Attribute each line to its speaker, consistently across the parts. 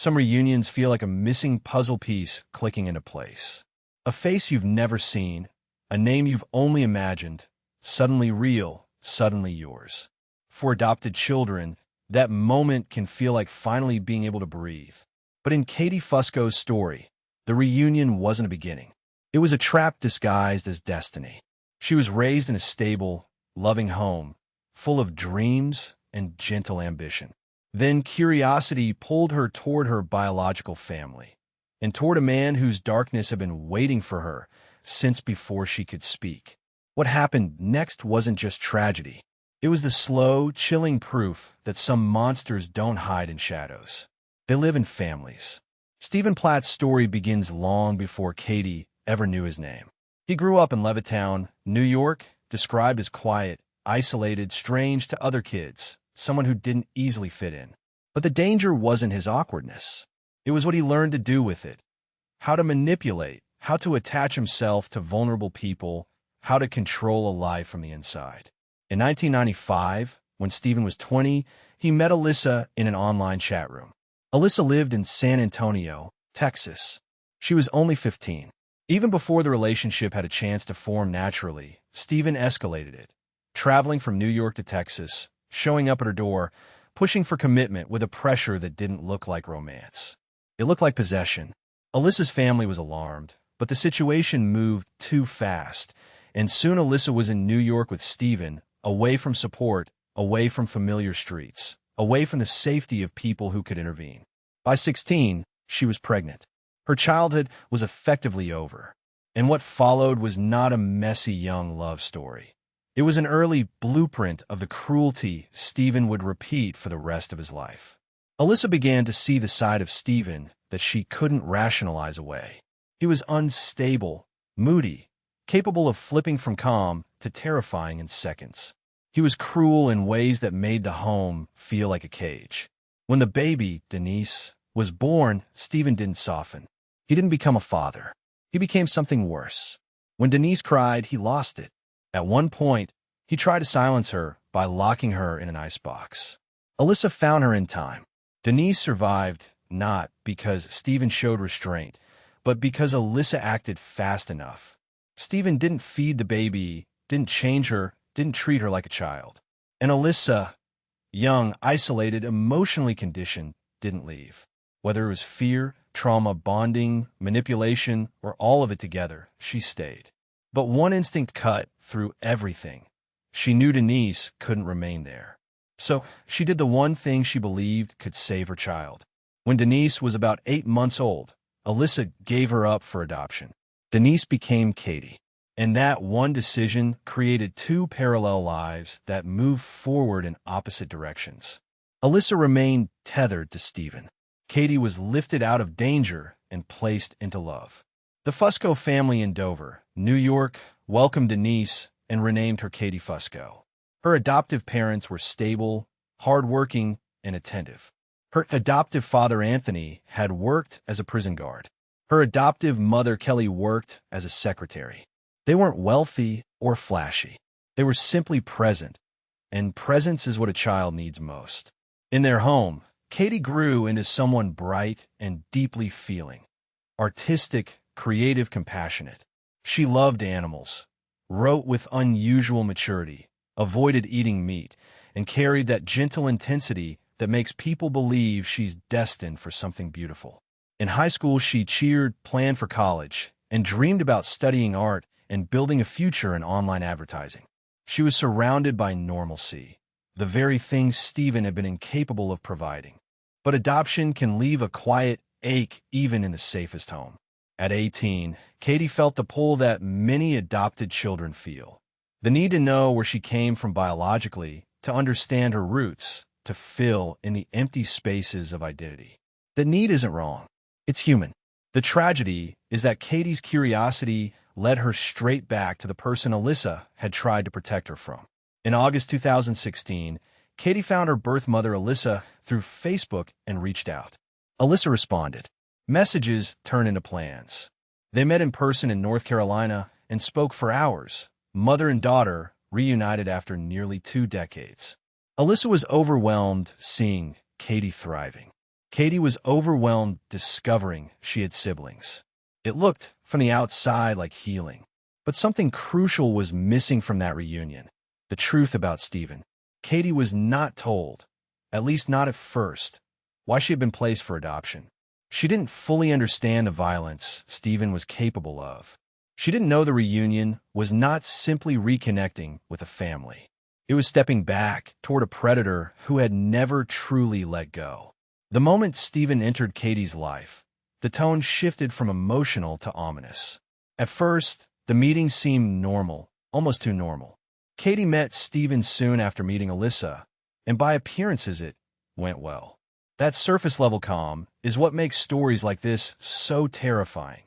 Speaker 1: Some reunions feel like a missing puzzle piece clicking into place. A face you've never seen, a name you've only imagined, suddenly real, suddenly yours. For adopted children, that moment can feel like finally being able to breathe. But in Katie Fusco's story, the reunion wasn't a beginning. It was a trap disguised as destiny. She was raised in a stable, loving home, full of dreams and gentle ambition. Then curiosity pulled her toward her biological family, and toward a man whose darkness had been waiting for her since before she could speak. What happened next wasn't just tragedy. It was the slow, chilling proof that some monsters don't hide in shadows. They live in families. Stephen Platt's story begins long before Katie ever knew his name. He grew up in Levittown, New York, described as quiet, isolated, strange to other kids, someone who didn't easily fit in. But the danger wasn't his awkwardness. It was what he learned to do with it. How to manipulate, how to attach himself to vulnerable people, how to control a life from the inside. In 1995, when Stephen was 20, he met Alyssa in an online chat room. Alyssa lived in San Antonio, Texas. She was only 15. Even before the relationship had a chance to form naturally, Stephen escalated it, traveling from New York to Texas, showing up at her door, pushing for commitment with a pressure that didn't look like romance. It looked like possession. Alyssa's family was alarmed, but the situation moved too fast, and soon Alyssa was in New York with Stephen, away from support, away from familiar streets, away from the safety of people who could intervene. By 16, she was pregnant. Her childhood was effectively over, and what followed was not a messy young love story. It was an early blueprint of the cruelty Stephen would repeat for the rest of his life. Alyssa began to see the side of Stephen that she couldn't rationalize away. He was unstable, moody, capable of flipping from calm to terrifying in seconds. He was cruel in ways that made the home feel like a cage. When the baby, Denise, was born, Stephen didn't soften. He didn't become a father. He became something worse. When Denise cried, he lost it. At one point, he tried to silence her by locking her in an icebox. Alyssa found her in time. Denise survived not because Stephen showed restraint, but because Alyssa acted fast enough. Stephen didn't feed the baby, didn't change her, didn't treat her like a child. And Alyssa, young, isolated, emotionally conditioned, didn't leave. Whether it was fear, trauma, bonding, manipulation, or all of it together, she stayed. But one instinct cut through everything. She knew Denise couldn't remain there. So she did the one thing she believed could save her child. When Denise was about 8 months old, Alyssa gave her up for adoption. Denise became Katie. And that one decision created two parallel lives that moved forward in opposite directions. Alyssa remained tethered to Stephen. Katie was lifted out of danger and placed into love. The Fusco family in Dover, New York, welcomed Denise and renamed her Katie Fusco. Her adoptive parents were stable, hardworking, and attentive. Her adoptive father, Anthony, had worked as a prison guard. Her adoptive mother, Kelly, worked as a secretary. They weren't wealthy or flashy. They were simply present, and presence is what a child needs most. In their home, Katie grew into someone bright and deeply feeling, artistic, creative, compassionate. She loved animals, wrote with unusual maturity, avoided eating meat, and carried that gentle intensity that makes people believe she's destined for something beautiful. In high school, she cheered, planned for college, and dreamed about studying art and building a future in online advertising. She was surrounded by normalcy, the very things Stephen had been incapable of providing. But adoption can leave a quiet ache even in the safest home. At 18, Katie felt the pull that many adopted children feel. The need to know where she came from biologically, to understand her roots, to fill in the empty spaces of identity. The need isn't wrong. It's human. The tragedy is that Katie's curiosity led her straight back to the person Alyssa had tried to protect her from. In August 2016, Katie found her birth mother, Alyssa, through Facebook and reached out. Alyssa responded. Messages turned into plans. They met in person in North Carolina and spoke for hours. Mother and daughter reunited after nearly 2 decades. Alyssa was overwhelmed seeing Katie thriving. Katie was overwhelmed discovering she had siblings. It looked, from the outside, like healing. But something crucial was missing from that reunion: the truth about Stephen. Katie was not told, at least not at first, why she had been placed for adoption. She didn't fully understand the violence Stephen was capable of. She didn't know the reunion was not simply reconnecting with a family. It was stepping back toward a predator who had never truly let go. The moment Stephen entered Katie's life, the tone shifted from emotional to ominous. At first, the meeting seemed normal, almost too normal. Katie met Stephen soon after meeting Alyssa, and by appearances it went well. That surface-level calm is what makes stories like this so terrifying.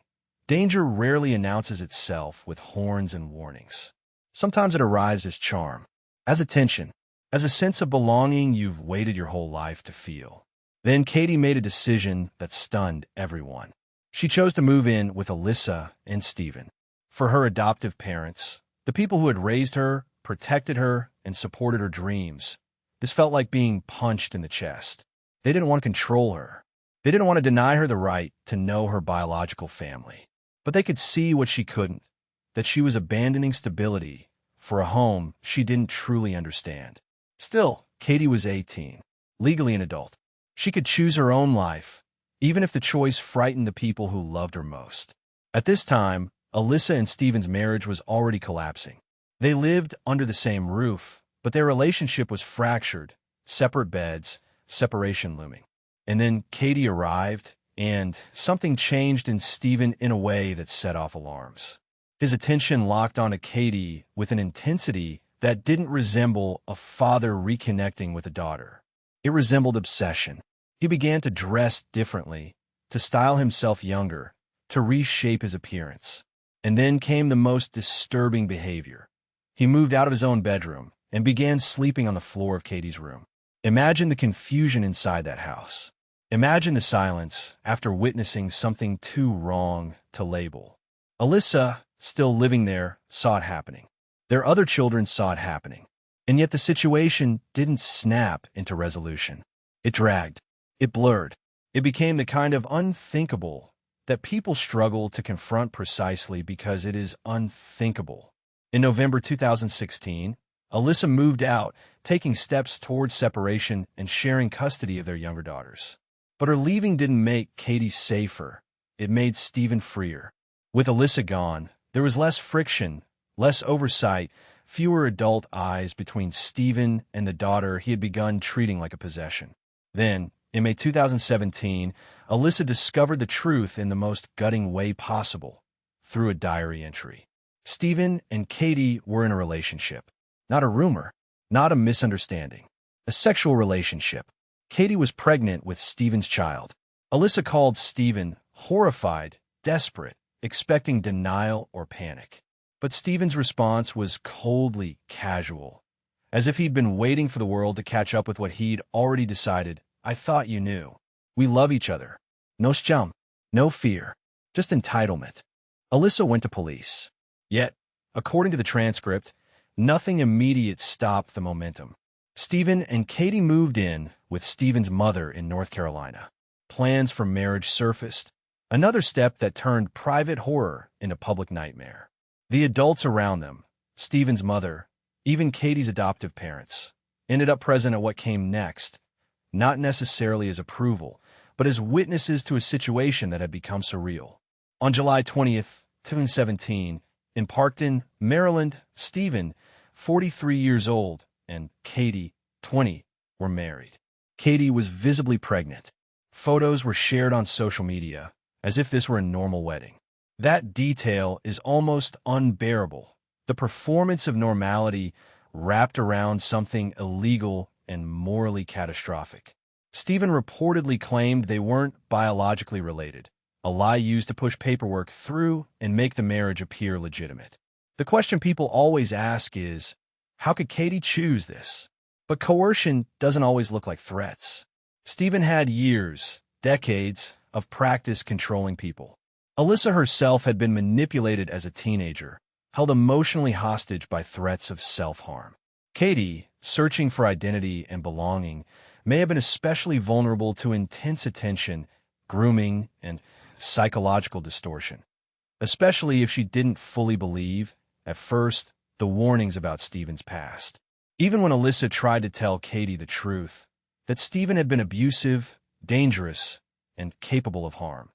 Speaker 1: Danger rarely announces itself with horns and warnings. Sometimes it arrives as charm, as attention, as a sense of belonging you've waited your whole life to feel. Then Katie made a decision that stunned everyone. She chose to move in with Alyssa and Stephen. For her adoptive parents, the people who had raised her, protected her, and supported her dreams, this felt like being punched in the chest. They didn't want to control her. They didn't want to deny her the right to know her biological family. But they could see what she couldn't, that she was abandoning stability for a home she didn't truly understand. Still, Katie was 18, legally an adult. She could choose her own life, even if the choice frightened the people who loved her most. At this time, Alyssa and Stephen's marriage was already collapsing. They lived under the same roof, but their relationship was fractured, separate beds, separation looming. And then Katie arrived, and something changed in Stephen in a way that set off alarms. His attention locked onto Katie with an intensity that didn't resemble a father reconnecting with a daughter. It resembled obsession. He began to dress differently, to style himself younger, to reshape his appearance. And then came the most disturbing behavior. He moved out of his own bedroom and began sleeping on the floor of Katie's room. Imagine the confusion inside that house. Imagine the silence after witnessing something too wrong to label. Alyssa, still living there, saw it happening. Their other children saw it happening. And yet the situation didn't snap into resolution. It dragged. It blurred. It became the kind of unthinkable that people struggle to confront precisely because it is unthinkable. In November 2016, Alyssa moved out, taking steps towards separation and sharing custody of their younger daughters. But her leaving didn't make Katie safer. It made Stephen freer. With Alyssa gone, there was less friction, less oversight, fewer adult eyes between Stephen and the daughter he had begun treating like a possession. Then, in May 2017, Alyssa discovered the truth in the most gutting way possible, through a diary entry. Stephen and Katie were in a relationship. Not a rumor, not a misunderstanding. A sexual relationship. Katie was pregnant with Stephen's child. Alyssa called Stephen, horrified, desperate, expecting denial or panic. But Stephen's response was coldly casual, as if he'd been waiting for the world to catch up with what he'd already decided. I thought you knew. We love each other. No scum, no fear, just entitlement. Alyssa went to police. Yet, according to the transcript, nothing immediate stopped the momentum. Stephen and Katie moved in with Stephen's mother in North Carolina. Plans for marriage surfaced, another step that turned private horror into public nightmare. The adults around them, Stephen's mother, even Katie's adoptive parents, ended up present at what came next, not necessarily as approval, but as witnesses to a situation that had become surreal. On July 20th, 2017, in Parkton, Maryland, Stephen, 43 years old, and Katie, 20, were married. Katie was visibly pregnant. Photos were shared on social media, as if this were a normal wedding. That detail is almost unbearable. The performance of normality wrapped around something illegal and morally catastrophic. Stephen reportedly claimed they weren't biologically related, a lie used to push paperwork through and make the marriage appear legitimate. The question people always ask is, how could Katie choose this? But coercion doesn't always look like threats. Stephen had years, decades, of practice controlling people. Alyssa herself had been manipulated as a teenager, held emotionally hostage by threats of self-harm. Katie, searching for identity and belonging, may have been especially vulnerable to intense attention, grooming, and psychological distortion, especially if she didn't fully believe, at first, the warnings about Stephen's past. Even when Alyssa tried to tell Katie the truth, that Stephen had been abusive, dangerous, and capable of harm,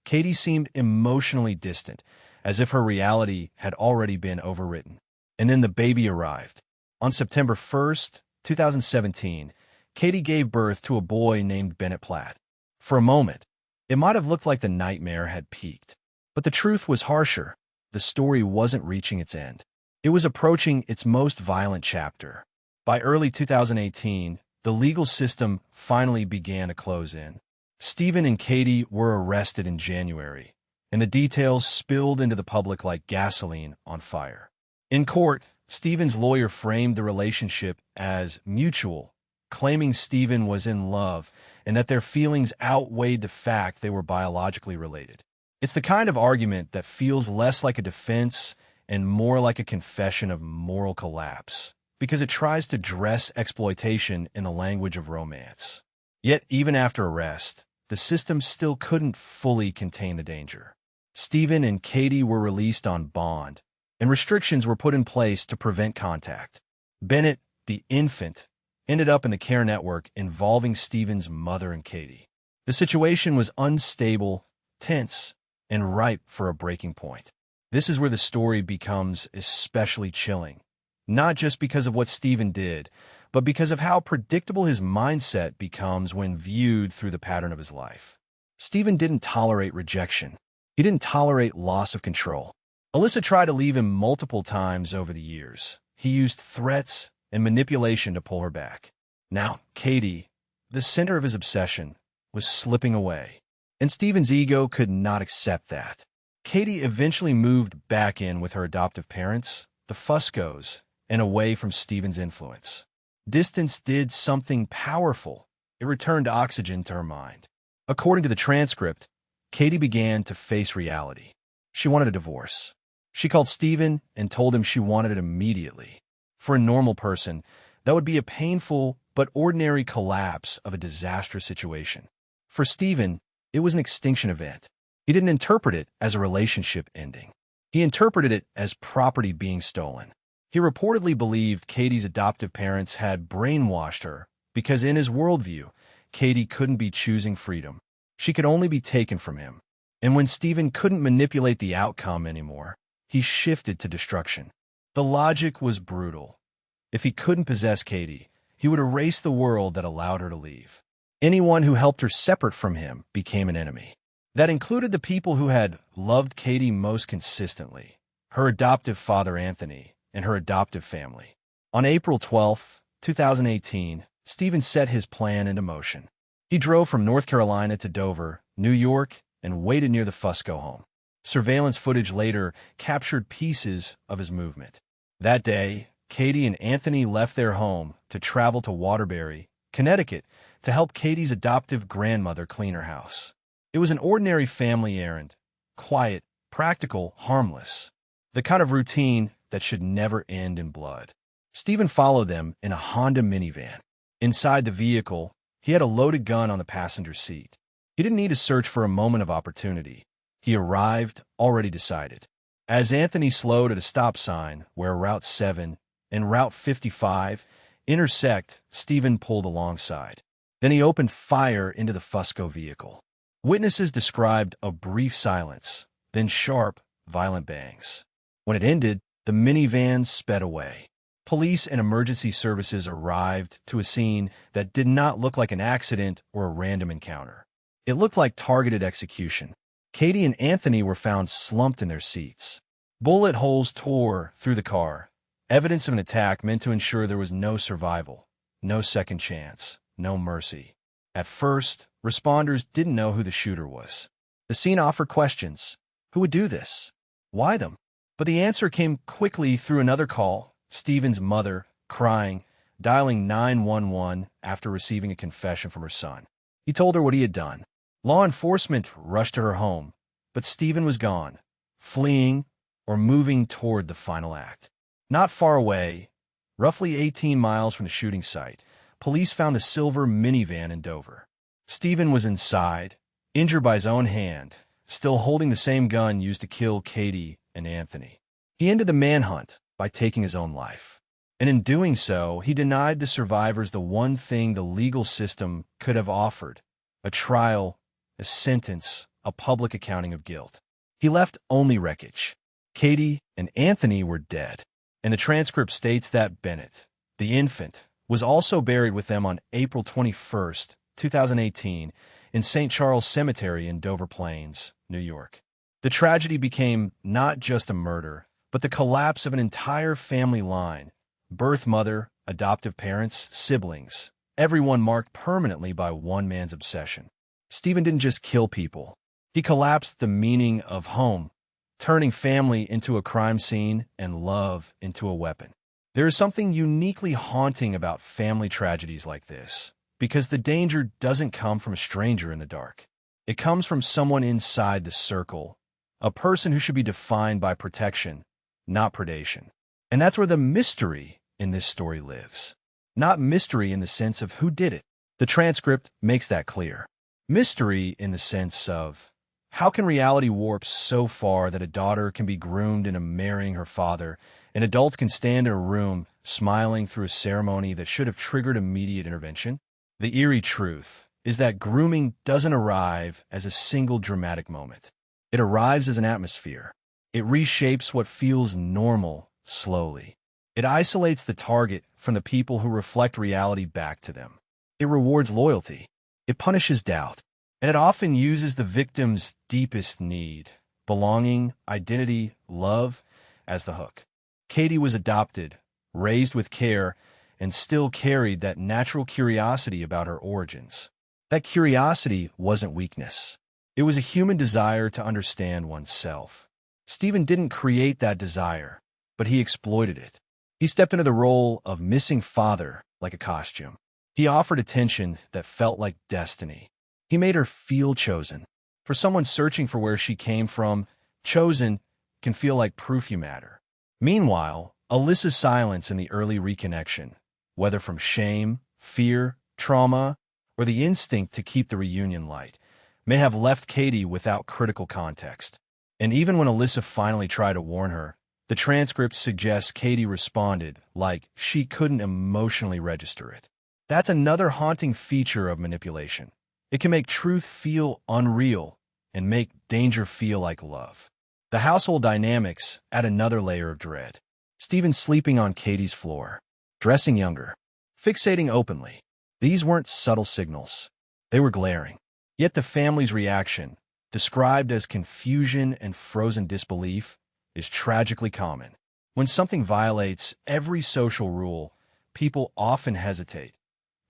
Speaker 1: Katie seemed emotionally distant, as if her reality had already been overwritten. And then the baby arrived. On September 1st, 2017, Katie gave birth to a boy named Bennett Platt. For a moment, it might have looked like the nightmare had peaked. But the truth was harsher. The story wasn't reaching its end. It was approaching its most violent chapter. By early 2018, the legal system finally began to close in. Stephen and Katie were arrested in January, and the details spilled into the public like gasoline on fire. In court, Stephen's lawyer framed the relationship as mutual, claiming Stephen was in love and that their feelings outweighed the fact they were biologically related. It's the kind of argument that feels less like a defense and more like a confession of moral collapse, because it tries to dress exploitation in the language of romance. Yet, even after arrest, the system still couldn't fully contain the danger. Stephen and Katie were released on bond, and restrictions were put in place to prevent contact. Bennett, the infant, ended up in the care network involving Stephen's mother and Katie. The situation was unstable, tense, and ripe for a breaking point. This is where the story becomes especially chilling, not just because of what Stephen did, but because of how predictable his mindset becomes when viewed through the pattern of his life. Stephen didn't tolerate rejection. He didn't tolerate loss of control. Alyssa tried to leave him multiple times over the years. He used threats and manipulation to pull her back. Now, Katie, the center of his obsession, was slipping away, and Stephen's ego could not accept that. Katie eventually moved back in with her adoptive parents, the Fuscos, and away from Stephen's influence. Distance did something powerful. It returned oxygen to her mind. According to the transcript, Katie began to face reality. She wanted a divorce. She called Stephen and told him she wanted it immediately. For a normal person, that would be a painful but ordinary collapse of a disastrous situation. For Stephen, it was an extinction event. He didn't interpret it as a relationship ending. He interpreted it as property being stolen. He reportedly believed Katie's adoptive parents had brainwashed her because in his worldview, Katie couldn't be choosing freedom. She could only be taken from him. And when Stephen couldn't manipulate the outcome anymore, he shifted to destruction. The logic was brutal. If he couldn't possess Katie, he would erase the world that allowed her to leave. Anyone who helped her separate from him became an enemy. That included the people who had loved Katie most consistently, her adoptive father Anthony, and her adoptive family. On April 12, 2018, Stephen set his plan into motion. He drove from North Carolina to Dover, New York, and waited near the Fusco home. Surveillance footage later captured pieces of his movement. That day, Katie and Anthony left their home to travel to Waterbury, Connecticut, to help Katie's adoptive grandmother clean her house. It was an ordinary family errand, quiet, practical, harmless, the kind of routine that should never end in blood. Stephen followed them in a Honda minivan. Inside the vehicle, he had a loaded gun on the passenger seat. He didn't need to search for a moment of opportunity. He arrived already decided. As Anthony slowed at a stop sign where Route 7 and Route 55 intersect, Stephen pulled alongside. Then he opened fire into the Fusco vehicle. Witnesses described a brief silence, then sharp, violent bangs. When it ended, the minivan sped away. Police and emergency services arrived to a scene that did not look like an accident or a random encounter. It looked like targeted execution. Katie and Anthony were found slumped in their seats. Bullet holes tore through the car, evidence of an attack meant to ensure there was no survival, no second chance, no mercy. At first, responders didn't know who the shooter was. The scene offered questions. Who would do this? Why them? But the answer came quickly through another call, Stephen's mother, crying, dialing 911 after receiving a confession from her son. He told her what he had done. Law enforcement rushed to her home, but Stephen was gone, fleeing or moving toward the final act. Not far away, roughly 18 miles from the shooting site, police found the silver minivan in Dover. Stephen was inside, injured by his own hand, still holding the same gun used to kill Katie and Anthony. He ended the manhunt by taking his own life. And in doing so, he denied the survivors the one thing the legal system could have offered: a trial, a sentence, a public accounting of guilt. He left only wreckage. Katie and Anthony were dead, and the transcript states that Bennett, the infant, was also buried with them on April 21st, 2018, in St. Charles Cemetery in Dover Plains, New York. The tragedy became not just a murder, but the collapse of an entire family line: birth mother, adoptive parents, siblings, everyone marked permanently by one man's obsession. Stephen didn't just kill people. He collapsed the meaning of home, turning family into a crime scene and love into a weapon. There is something uniquely haunting about family tragedies like this, because the danger doesn't come from a stranger in the dark. It comes from someone inside the circle, a person who should be defined by protection, not predation. And that's where the mystery in this story lives. Not mystery in the sense of who did it. The transcript makes that clear. Mystery in the sense of, how can reality warp so far that a daughter can be groomed into marrying her father, and adults can stand in a room smiling through a ceremony that should have triggered immediate intervention? The eerie truth is that grooming doesn't arrive as a single dramatic moment. It arrives as an atmosphere. It reshapes what feels normal slowly. It isolates the target from the people who reflect reality back to them. It rewards loyalty. It punishes doubt. And it often uses the victim's deepest need, belonging, identity, love, as the hook. Katie was adopted, raised with care, and still carried that natural curiosity about her origins. That curiosity wasn't weakness. It was a human desire to understand oneself. Stephen didn't create that desire, but he exploited it. He stepped into the role of missing father like a costume. He offered attention that felt like destiny. He made her feel chosen. For someone searching for where she came from, chosen can feel like proof you matter. Meanwhile, Alyssa's silence in the early reconnection, whether from shame, fear, trauma, or the instinct to keep the reunion light, may have left Katie without critical context. And even when Alyssa finally tried to warn her, the transcript suggests Katie responded like she couldn't emotionally register it. That's another haunting feature of manipulation. It can make truth feel unreal and make danger feel like love. The household dynamics add another layer of dread. Stephen sleeping on Katie's floor, dressing younger, fixating openly. These weren't subtle signals. They were glaring. Yet the family's reaction, described as confusion and frozen disbelief, is tragically common. When something violates every social rule, people often hesitate,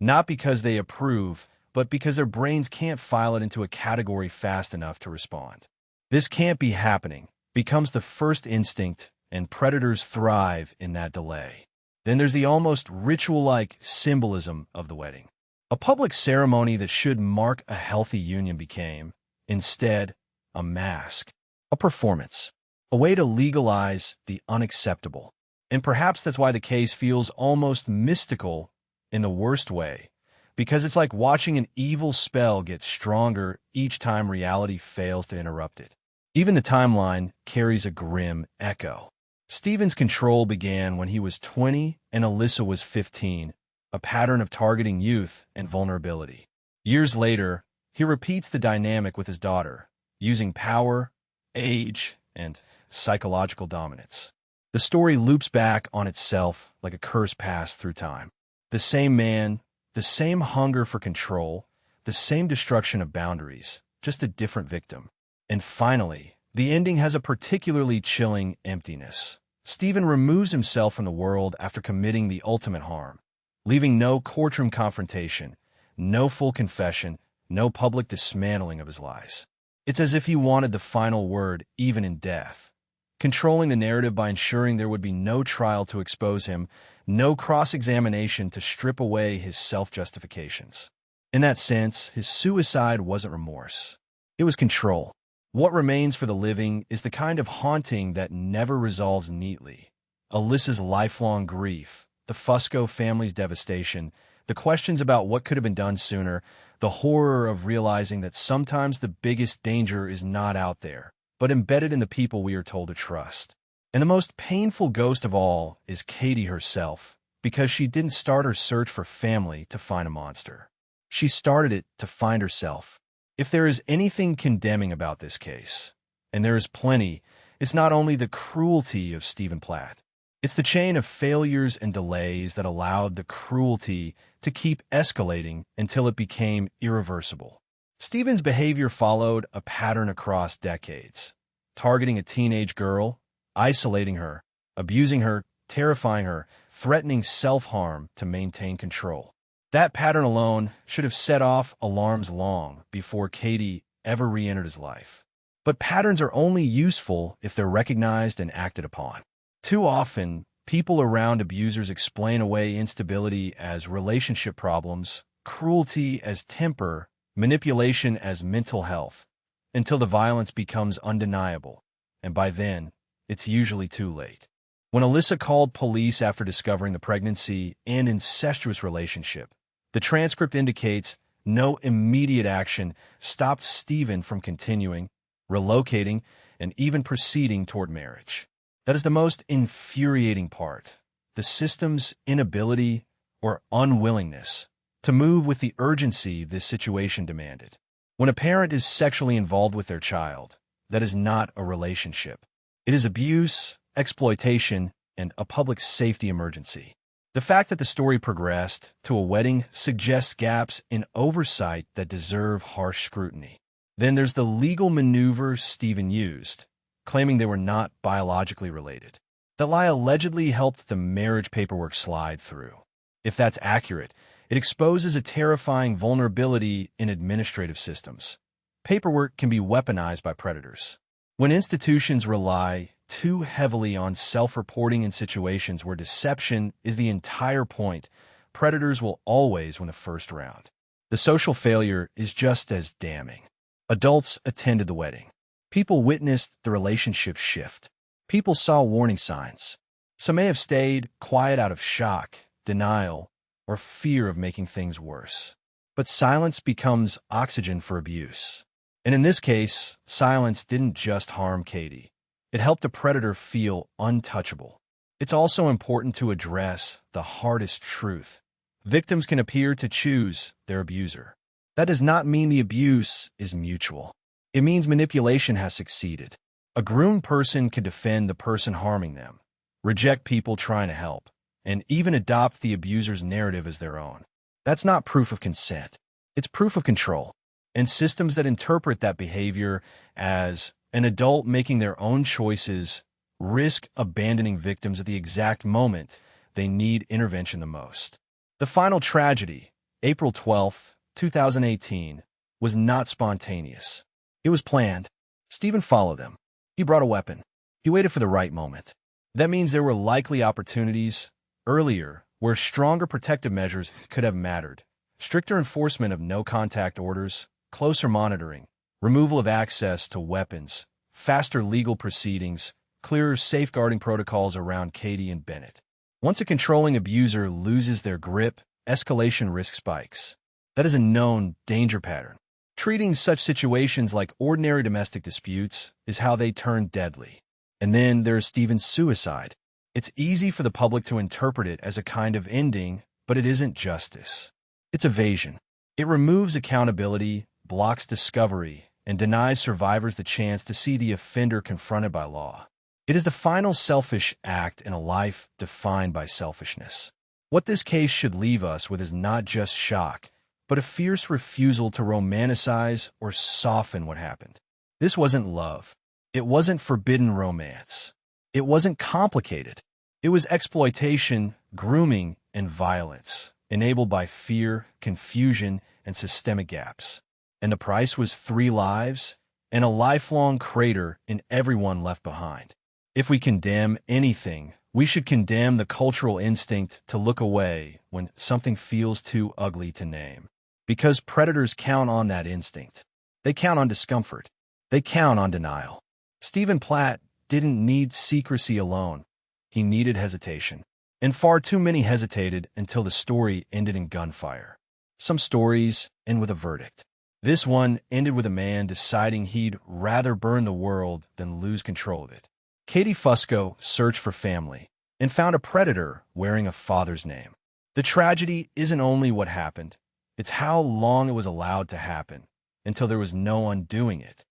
Speaker 1: not because they approve, but because their brains can't file it into a category fast enough to respond. This can't be happening becomes the first instinct, and predators thrive in that delay. Then there's the almost ritual-like symbolism of the wedding. A public ceremony that should mark a healthy union became, instead, a mask, a performance, a way to legalize the unacceptable. And perhaps that's why the case feels almost mystical in the worst way, because it's like watching an evil spell get stronger each time reality fails to interrupt it. Even the timeline carries a grim echo. Stephen's control began when he was 20 and Alyssa was 15, a pattern of targeting youth and vulnerability. Years later, he repeats the dynamic with his daughter, using power, age, and psychological dominance. The story loops back on itself like a curse passed through time. The same man, the same hunger for control, the same destruction of boundaries, just a different victim. And finally, the ending has a particularly chilling emptiness. Stephen removes himself from the world after committing the ultimate harm, leaving no courtroom confrontation, no full confession, no public dismantling of his lies. It's as if he wanted the final word even in death, controlling the narrative by ensuring there would be no trial to expose him, no cross-examination to strip away his self-justifications. In that sense, his suicide wasn't remorse. It was control. What remains for the living is the kind of haunting that never resolves neatly. Alyssa's lifelong grief, the Fusco family's devastation, The questions about what could have been done sooner, the horror of realizing that sometimes the biggest danger is not out there, but embedded in the people we are told to trust. And the most painful ghost of all is Katie herself, because she didn't start her search for family to find a monster. She started it to find herself. If there is anything condemning about this case, and there is plenty, it's not only the cruelty of Stephen Platt. It's the chain of failures and delays that allowed the cruelty to keep escalating until it became irreversible. Stephen's behavior followed a pattern across decades, targeting a teenage girl, isolating her, abusing her, terrifying her, threatening self-harm to maintain control. That pattern alone should have set off alarms long before Katie ever re-entered his life. But patterns are only useful if they're recognized and acted upon. Too often, people around abusers explain away instability as relationship problems, cruelty as temper, manipulation as mental health, until the violence becomes undeniable, and by then, it's usually too late. When Alyssa called police after discovering the pregnancy and incestuous relationship, the transcript indicates no immediate action stopped Stephen from continuing, relocating, and even proceeding toward marriage. That is the most infuriating part, the system's inability or unwillingness to move with the urgency this situation demanded. When a parent is sexually involved with their child, that is not a relationship. It is abuse, exploitation, and a public safety emergency. The fact that the story progressed to a wedding suggests gaps in oversight that deserve harsh scrutiny. Then there's the legal maneuvers Stephen used, claiming they were not biologically related. That lie allegedly helped the marriage paperwork slide through. If that's accurate, it exposes a terrifying vulnerability in administrative systems. Paperwork can be weaponized by predators. When institutions rely too heavily on self-reporting in situations where deception is the entire point, predators will always win the first round. The social failure is just as damning. Adults attended the wedding. People witnessed the relationship shift. People saw warning signs. Some may have stayed quiet out of shock, denial, or fear of making things worse. But silence becomes oxygen for abuse. And in this case, silence didn't just harm Katie. It helped the predator feel untouchable. It's also important to address the hardest truth. Victims can appear to choose their abuser. That does not mean the abuse is mutual. It means manipulation has succeeded. A groomed person can defend the person harming them, reject people trying to help, and even adopt the abuser's narrative as their own. That's not proof of consent. It's proof of control. And systems that interpret that behavior as an adult making their own choices risk abandoning victims at the exact moment they need intervention the most. The final tragedy, April 12, 2018, was not spontaneous. It was planned. Stephen followed them. He brought a weapon. He waited for the right moment. That means there were likely opportunities earlier where stronger protective measures could have mattered. Stricter enforcement of no-contact orders, closer monitoring, removal of access to weapons, faster legal proceedings, clearer safeguarding protocols around Katie and Bennett. Once a controlling abuser loses their grip, escalation risk spikes. That is a known danger pattern. Treating such situations like ordinary domestic disputes is how they turn deadly. And then there's Stephen's suicide. It's easy for the public to interpret it as a kind of ending, but it isn't justice. It's evasion. It removes accountability, blocks discovery, and denies survivors the chance to see the offender confronted by law. It is the final selfish act in a life defined by selfishness. What this case should leave us with is not just shock, but a fierce refusal to romanticize or soften what happened. This wasn't love. It wasn't forbidden romance. It wasn't complicated. It was exploitation, grooming, and violence, enabled by fear, confusion, and systemic gaps. And the price was 3 lives and a lifelong crater in everyone left behind. If we condemn anything, we should condemn the cultural instinct to look away when something feels too ugly to name. Because predators count on that instinct. They count on discomfort. They count on denial. Stephen Platt didn't need secrecy alone. He needed hesitation. and far too many hesitated until the story ended in gunfire. Some stories end with a verdict. This one ended with a man deciding he'd rather burn the world than lose control of it. Katie Fusco searched for family and found a predator wearing a father's name. The tragedy isn't only what happened, it's how long it was allowed to happen until there was no undoing it.